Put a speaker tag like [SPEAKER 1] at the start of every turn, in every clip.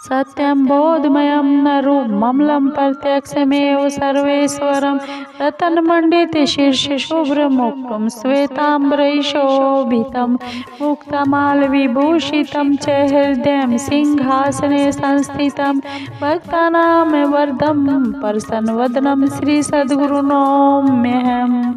[SPEAKER 1] सत्यं बोधमयं न रूपममलं प्रत्यक्षमेव सर्वेश्वरं रत्नमण्डितशीर्षशुभ्रमुक्तं श्वेताम्बरैशोभितं मुक्तमालविभूषितं च हृदयं सिंहासने संस्थितं भक्तानां वरदं प्रसन्नवदनं श्रीसद्गुरुनौम्यहम्।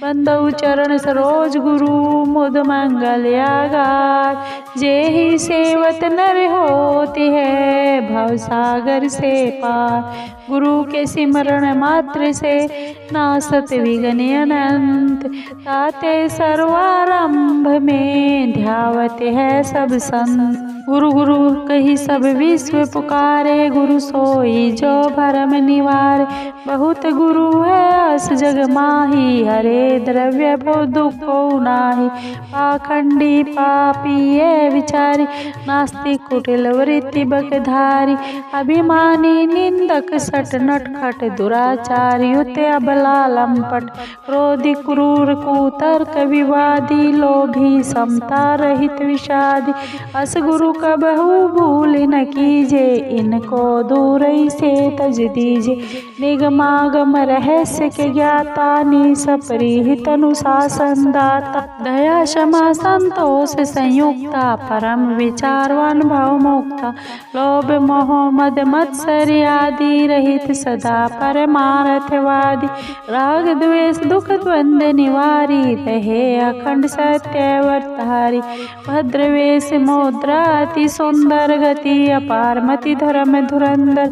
[SPEAKER 1] बंदौ चरण सरोज गुरु मुद मंगल आगार, जेहि सेवत नर होती है भव सागर से पार। गुरु के सिमरण मात्र से नासत विघ्न अनंत, ताते सर्वारंभ में ध्यावत है सब संत। गुरु गुरु कही सब विश्व पुकारे, गुरु सोई जो भरम निवारे। बहुत गुरु है अस जग माही, हरे द्रव्य भव दुखो नाही। पाखंडी पापी ये विचारी, नास्तिक कुटिल वृत्ति बकधारी। अभिमानी निंदक सट नटखट दुराचारी, युते अबला लंपट। क्रोधी क्रूर कुतर्क विवादी, लोभी समता रहित विषादी। अस गुरु कबहु भूल न कीजे, इनको दूर से तज दीजे। निगमागम रहस्य के ज्ञाता, निस परिहित अनुशासन दाता। दया क्षमा संतोष संयुक्ता, परम विचारवान भव मुक्ता। लोभ मोह मद मत्सर्य आदि रहित, सदा परमार्थवादी। राग द्वेष दुख द्वंद निवारी, रहे अखंड सत्य वर्तारी। भद्रवेश मुद्रा अति सुंदर, गति अपार मति धर्म धुरंधर।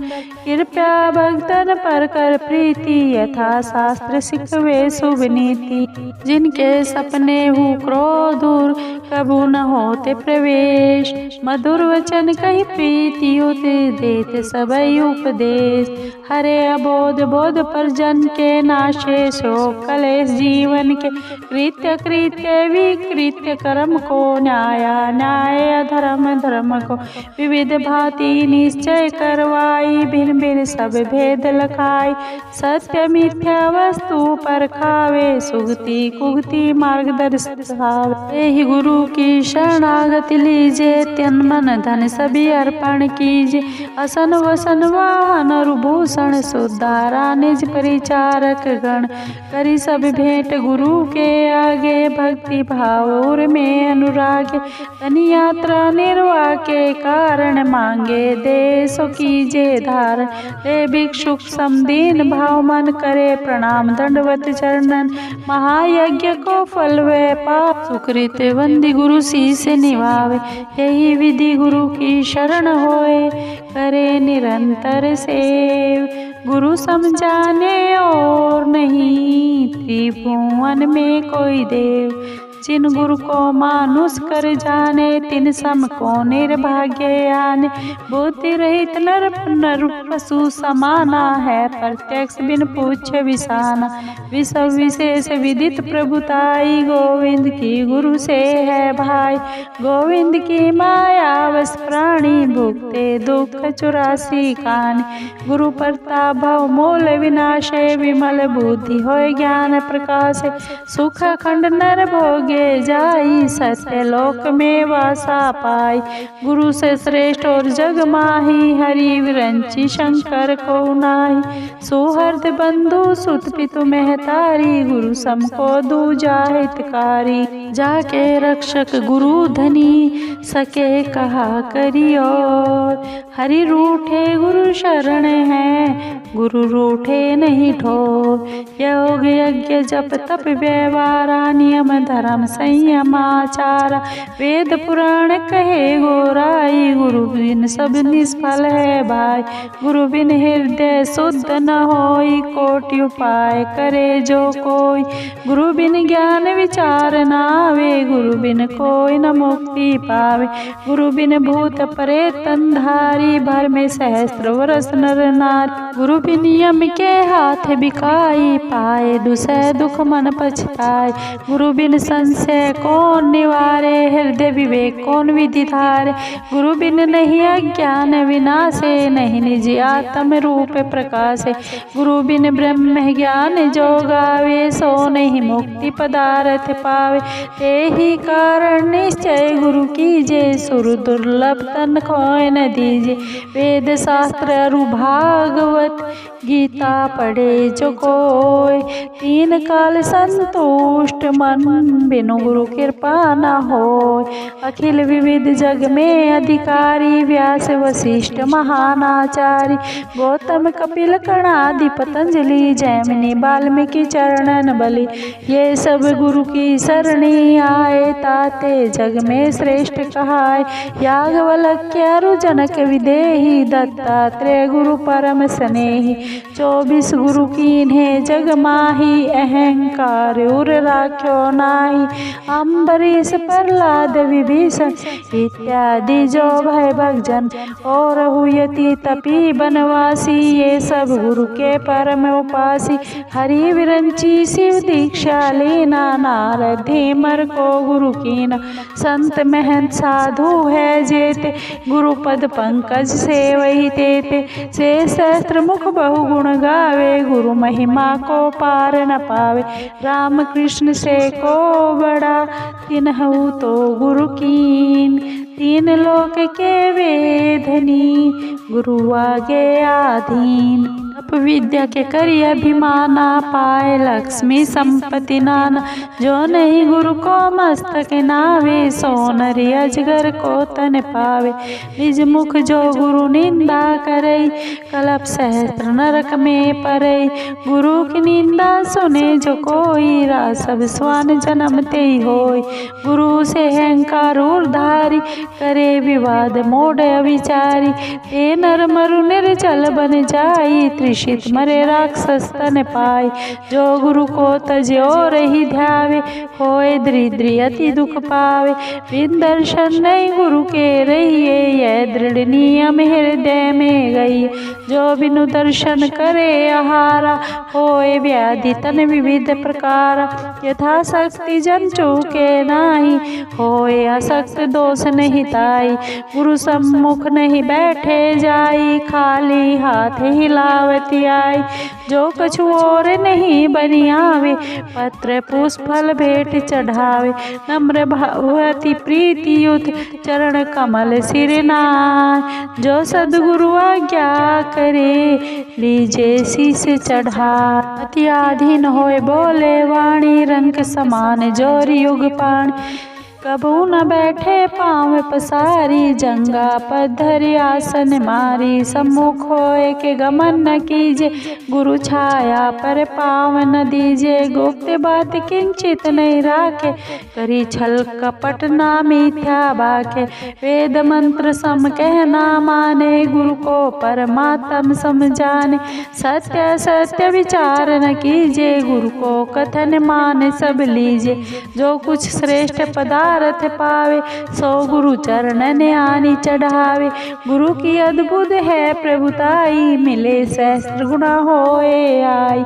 [SPEAKER 1] कृपया भक्तन पर कर प्रीति, यथा शास्त्र सिखवे शुभ नीति। जिनके सपने हु क्रोध दूर, कबू न होते प्रवेश। मधुर वचन कही प्रीति युत, देते सबई उपदेश। हरे अबोध बोध पर जन के नाशे, शोक कलेश जीवन के। कृत्य कृत्य विकृत्य कर्म को न्याया, न्याय अधर्म धर्म को। विविध भांति निश्चय करवाई, भिन्न भिन्न सब भेद लखाई। सत्य मिथ्या वस्तु पर खावे, सुगति कुगति मार्गदर्शन। यही गुरु की शरणागति लीजे, तन मन धन सभी अर्पण कीजे। असन वसन वाहन भूषण, सुधारा निज परिचारक गण। करी सब भेंट गुरु के आगे, भक्ति भाव में अनुराग। धन यात्रा निर्वाह के कारण, मांगे दे सो कीजे धारण। ले भिक्षुक समदीन भाव मन करे, प्रणाम दंडवत चरणन। महायज्ञ को फल वे पाप, सुकृत वंदी गुरु शीस निभावे। यही विधि गुरु की शरण होए, करे निरंतर सेव। गुरु समझाने और नहीं, त्रिभुवन में कोई देव। जिन गुरु को मानुष कर जाने, तिन सम को निर्भाग्य आने। बुद्धि रहित नर नर पशु समाना है, प्रत्यक्ष बिन पूछ विसाना। विश्व विशेष विदित प्रभुताई, गोविंद की गुरु से है भाई। गोविंद की माया बस प्राणी, भुगते दुख 84 कान। गुरु प्रताप भव मूल विनाशे, विमल बुद्धि होय ज्ञान प्रकाश। सुख खंड नर भोगे जाई, सत्य लोक में वासा पाई। गुरु से श्रेष्ठ और जग माही, हरि विरंची शंकर को नाही। सुहृद बंधु सुत पितु महतारी, गुरु सम को दूजा हितकारी। जाके रक्षक गुरु धनी, सके कहा करियो। हरि रूठे गुरु शरण है, गुरु रूठे नहीं ठोर। योग यज्ञ जप तप व्यवहारा, नियम धर्म संयम आचार। वेद पुराण कहे गोराई, गुरु बिन सब निष्फल है भाई। गुरु बिन हृदय शुद्ध न होई, कोटि उपाय करे जो कोई। गुरु बिन ज्ञान विचार न आवे, गुरु बिन कोई न मुक्ति पावे। गुरु बिन भूत प्रेत अंधारी, भर में सहस्त्र वर्ष नर नारी। गुरु बिन नियम के हाथ बिकाई, पाए दुसह दुख मन पछताए। गुरु बिन संशय कौन निवारे, हृदय विवेक कौन विधि धारे। गुरु बिन नहीं अज्ञान विनाशे, नहीं निज आत्म रूप प्रकाशे। गुरु बिन ब्रह्म ज्ञान जो गावे, सो नहीं मुक्ति पदार्थ पावे। तेहि कारण निश्चय गुरु कीजे, सुर दुर्लभ तन खोय न दीजे। वेद शास्त्र अरु भागवत, गीता पढ़े जो कोय। तीन काल संतुष्ट मन, बिनु गुरु कृपा न होय। अखिल विविध जग में अधिकारी, व्यास वशिष्ठ महानाचारी। गौतम कपिल कणादि पतंजलि, जैमिनी वाल्मीकि चरणन बलि। ये सब गुरु की सरणी आए, ताते जग में श्रेष्ठ कहाय। याज्ञवल्क्य अरु जनक विदेही, दत्तात्रेय गुरु परम स्नेही। 24 गुरु कीन्हे जग माही, अहंकार उर राख्यो नाहि। अम्बरीश प्रहलाद विभीषण, इत्यादि जो भय भगजन। और हुयति तपी बनवासी, ये सब गुरु के परम उपासी। हरि विरंची शिव दीक्षा लेना, नारद धीमर को गुरु कीना। संत महंत साधु है जेते, गुरु पद पंकज सेवहि तेते। से सहस्त्र मुख बहु गुण गावे, गुरु महिमा को पार न पावे। राम कृष्ण से को बड़ा, तिन्हु तो गुरु कीन। तीन लोक के वेधनी, गुरु आगे आधीन। तप विद्या के करी अभिमाना, पाए लक्ष्मी संपत्ति नाना। जो नहीं गुरु को मस्तक नावे, सो नरि अजगर को तन पावे। निज मुख जो गुरु निंदा करई, कलप सहस्त्र नरक में परई। गुरु की निंदा सुने जो कोई, रासव स्वान जन्मते ही होय। गुरु से अहंकार ऊर्धारी, करे विवाद मोड़ अविचारी। ते नर मरु निर्जल बन जाई, त्रिषित मरे राक्षस तन पाए। जो गुरु को तजे और ही ध्यावे, होए दरिद्री अति दुख पावे। बिन दर्शन नहीं गुरु के रहिए, यह दृढ़ नियम हृदय में गई। जो बिनु दर्शन करे आहारा, होए व्याधि तन विविध प्रकार। यथा शक्ति जन चूके नाही, होए असक्त दोष नहीं ताई। गुरु सम्मुख नहीं बैठे जाई, खाली हाथ हिलावती आई। जो कछु और नहीं बनियावे, पत्र पुष्प फल भेंट चढ़ावे। नम्र भावती प्रीति युत, चरण कमल सिर नाय। जो सद्गुरु आज्ञा करे, लीजे शीस चढ़ा। अत्याधीन होए बोले वाणी, रंग समान जोरी युग पाण। कबू न बैठे पाँव पसारी, जंगा पधरि आसन मारी। सम्मुख होए के गमन न कीजे, गुरु छाया पर पाँव न दीजे। गुप्त बात किंचित नहीं राखे, करी छल कपट ना मिथ्या बाखे। वेद मंत्र सम कहना माने, गुरु को परमात्म समझाने। सत्य सत्य विचार न कीजे, गुरु को कथन मान सब लीजे। जो कुछ श्रेष्ठ पदार्थ पावे, सो गुरु चरणन आनी चढ़ावे। गुरु की अद्भुत है प्रभुताई, मिले सहस्त्र गुणा होए आई।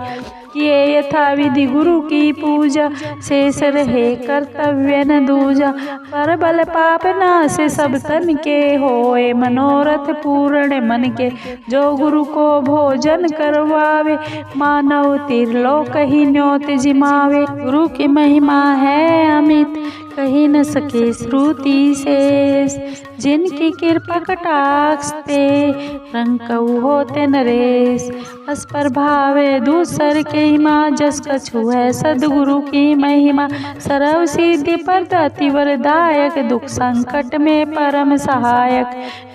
[SPEAKER 1] किए यथा विधि गुरु की पूजा, शेष रहे कर्तव्य न दूजा। पर बल पाप नाश सब तन के, होए मनोरथ पूर्ण मन के। जो गुरु को भोजन करवावे, मानव त्रिलोक ही न्योत जिमावे। गुरु की महिमा है अमित, कही न सके श्रुति शेष। जिनकी कृपा कटाक्ष ते, रंकऊ होते नरेश। अस पर भावे दूसर के हिमा, जस कछु है सद्गुरु की महिमा। सर्व सिद्धि प्रदति वरदायक, दुख संकट में परम सहायक।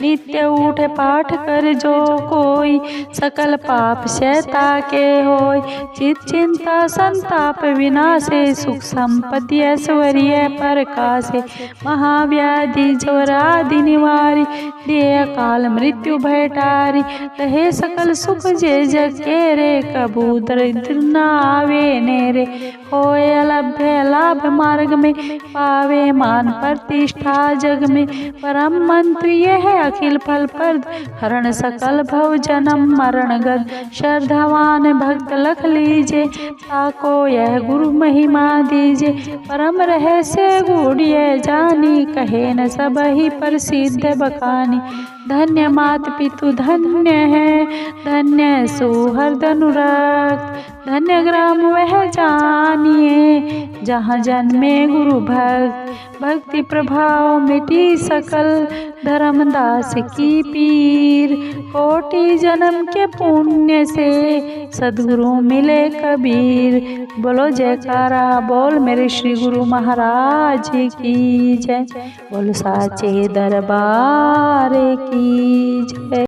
[SPEAKER 1] नित्य उठ पाठ कर जो कोई, सकल पाप शैता के होय। चित चिंता संताप विनाशे, सुख संपत्ति ऐश्वर्य प्रकाशे महाव्याधि जवरादि निवारी दिए अकाल मृत्यु भय टारी रहे सकल सुख जे जग के रे कबू दरिद्र न आवे नेरे होए अलभ्य लाभ मार्ग में पावे मान प्रतिष्ठा जग में परम मंत्र यह है अखिल फल प्रद हरण सकल भव जन्म मरण गद श्रद्धावान भक्त लख लीजे ताको यह गुरु महिमा दीजे परम रहस्य गूढ़िय जानी कहे न सब ही प्रसिद्ध बखानी धन्य मात पितु धन्य है धन्य सुहृद अनुरक्त धन्य ग्राम वह जानिए जहाँ जन्मे गुरु भक्त भक्ति प्रभाव मिटी सकल धर्मदास की पीर कोटि जन्म के पुण्य से सद्गुरु मिले कबीर बोलो जयकारा बोल मेरे श्री गुरु महाराज की जय बोल साचे दरबार की जय।